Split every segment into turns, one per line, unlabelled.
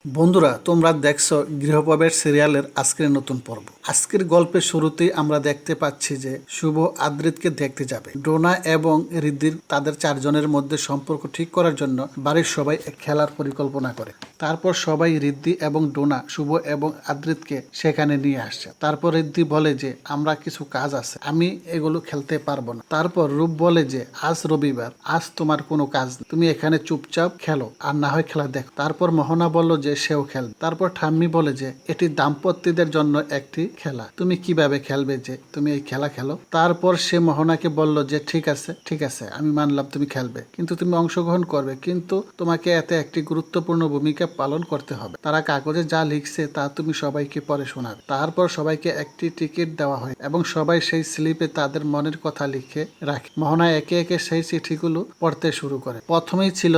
বন্ধুরা, তোমরা দেখছো গৃহপ্রবেশ সিরিয়ালের আজকের নতুন পর্ব। আজকের গল্পের শুরুতেই আমরা দেখতে পাচ্ছি যে শুভ আদ্রিতকে দেখতে যাবে। ডোনা এবং রিদ্ধির তাদের চারজনের মধ্যে সম্পর্ক ঠিক করার জন্য বাড়ির সবাই এক খেলার পরিকল্পনা করে। তারপর সবাই রিদ্ধি এবং ডোনা শুভ এবং আদ্রিতকে সেখানে নিয়ে আসছে। তারপর রিদ্ধি বলে যে আমরা কিছু কাজ আছে, আমি এগুলো খেলতে পারবো না। তারপর রূপ বলে যে আজ রবিবার, আজ তোমার কোনো কাজ নেই, তুমি এখানে চুপচাপ খেলো আর না হয় খেলা দেখো। তারপর মোহনা বলল যে সেও খেলবে। তারপর ঠাম্মি বলে যে এটি দাম্পত্যদের জন্য একটি খেলা, তুমি কিভাবে খেলবে যে তুমি এই খেলা খেলো। তারপর সে মোহনাকে বলল যে ঠিক আছে আমি মানলাম তুমি খেলবে, কিন্তু তুমি অংশগ্রহণ করবে, কিন্তু তোমাকে এতে একটি গুরুত্বপূর্ণ ভূমিকা পালন করতে হবে। তারা কাগজে যা লিখছে তা তুমি সবাইকে পড়ে শোনাবে। তারপর সবাইকে একটি টিকিট দেওয়া হয় এবং সবাই সেই স্লিপে তাদের মনের কথা লিখে রাখে। মোহনা একে একে সেই চিঠিগুলো পড়তে শুরু করে। প্রথমেই ছিল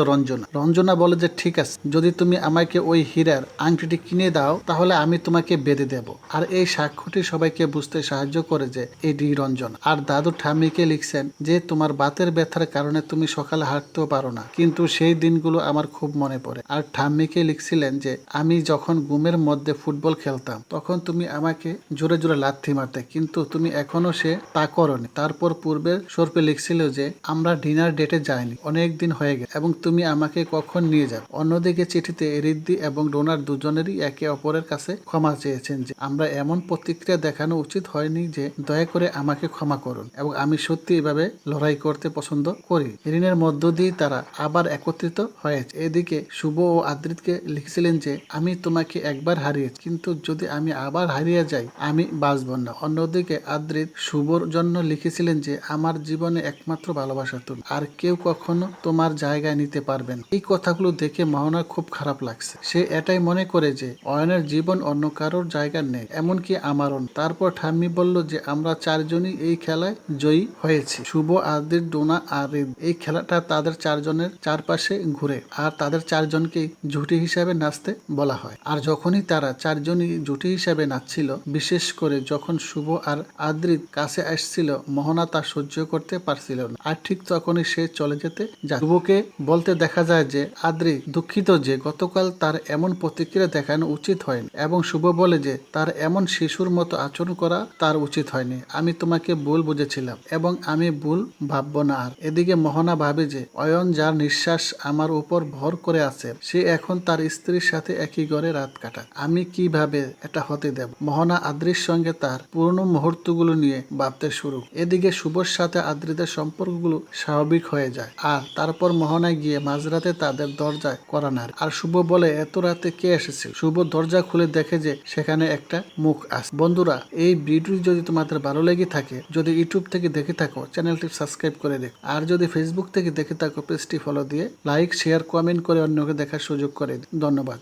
রঞ্জনা বলে যে ঠিক আছে, যদি তুমি আমাকে ওই হীরার আংটিটি কিনে দাও তাহলে আমি তোমাকে বেঁধে দেব। আর এই সাক্ষ্যটি সবাইকে বুঝতে সাহায্য করে যে এটি রঞ্জনা। আর দাদু ঠাম্মিকে লিখছেন যে তোমার বাতের ব্যথার কারণে তুমি সকালে হাঁটতেও পারো না, কিন্তু সেই দিনগুলো আমার খুব মনে পড়ে। আর ঠাম্মিকে লিখছিলেন যে আমি যখন ঘুমের মধ্যে ফুটবল খেলতাম তখন তুমি আমাকে জোরে জোরে লাথি মারতে, কিন্তু তুমি এখনো সে তা করনি। তারপর পূর্বের সর্পে লিখছিল যে আমরা ডিনার ডেটে যাইনি, অনেক দিন হয়ে গেছে এবং তুমি আমাকে কখন নিয়ে যাবে। অন্যদিকে চিঠিতে রিদ্ধি এবং ডোনার দুজনেরই একে অপরের কাছে ক্ষমা চেয়েছেন যে আমরা এমন প্রতিক্রিয়া দেখানো উচিত হয়নি, যে দয়া করে আমাকে ক্ষমা করুন এবং আমি সত্যি এভাবে লড়াই করতে পছন্দ করি। ঋণের মধ্য দিয়ে তারা আবার একত্রিত হয়েছে। এদিকে শুভ ও আদ্রিতকে লিখেছিলেন যে আমি তোমাকে একবার হারিয়েছি, কিন্তু যদি আমি আবার হারিয়ে যাই আমি বাঁচব না। অন্যদিকে আদ্রিত শুভর জন্য লিখেছিলেন যে আমার জীবনে একমাত্র ভালোবাসা তুমি, আর কেউ কখনো তোমার জায়গায় নিতে পারবে না। এই কথাগুলো দেখে মোহনার খুব খারাপ লাগছে। সে এটাই মনে করে যে অয়নের জীবন অন্য কারোর জায়গা নেই, এমনকি আমারও। তারপর ঠাম্মি বলল যে আমরা চারজনই এই খেলায় জয়ী হয়েছি। শুভ, আদ্রিত, ডোনা আর রিদ। এই খেলাটা তাদের চারজনের চারপাশে ঘুরে আর তাদের চারজনকেই জুটি হিসাবে নাচতে বলা হয়। আর যখনই তারা চারজনই জুটি হিসাবে নাচছিল, বিশেষ করে যখন শুভ আর আদ্রিত কাছে আসছিল, মোহনা তা সহ্য করতে পারছিল না। আর ঠিক তখনই সে চলে যেতে যায়। শুভকে বলতে দেখা যায় যে আদ্রিত দুঃখিত যে গতকাল তার এমন প্রতিক্রিয়া দেখানো উচিত হয়নি, এবং শুভ বলে যে তার এমন শিশুর মতো আচরণ করা তার উচিত হয়নি। আমি তোমাকে ভুল বুঝেছিলাম এবং আমি ভুল ভাববো না আর। এদিকে মোহনা ভাবে যে অয়ন, যার নিঃশ্বাস আমার উপর ভর করে আছে, সে এখন তার স্ত্রীর সাথে একই ঘরে রাত কাটায়। আমি কিভাবে এটা হতে দেব। মোহনা আদ্রির সঙ্গে তার পুরনো মুহূর্তগুলো নিয়ে ভাবতে শুরু। এদিকে শুভর সাথে আদ্রিদের সম্পর্কগুলো স্বাভাবিক হয়ে যায়। আর তারপর মোহনায় গিয়ে মাঝরাতে তাদের দরজায় কড়া নাড়ে। আর শুভ বলে এত রাতে কে এসেছিল। শুভ দরজা খুলে দেখে যে সেখানে একটা মুখ আছে। বন্ধুরা, এই ভিডিওটি যদি তোমাদের ভালো লেগে থাকে, যদি ইউটিউব থেকে দেখে থাকো চ্যানেলটি সাবস্ক্রাইব করে দেখো, আর যদি ফেসবুক থেকে দেখে থাকো পেজটি ফলো দিয়ে লাইক, শেয়ার, কমেন্ট করে অন্যকে দেখার সুযোগ করে দিন। ধন্যবাদ।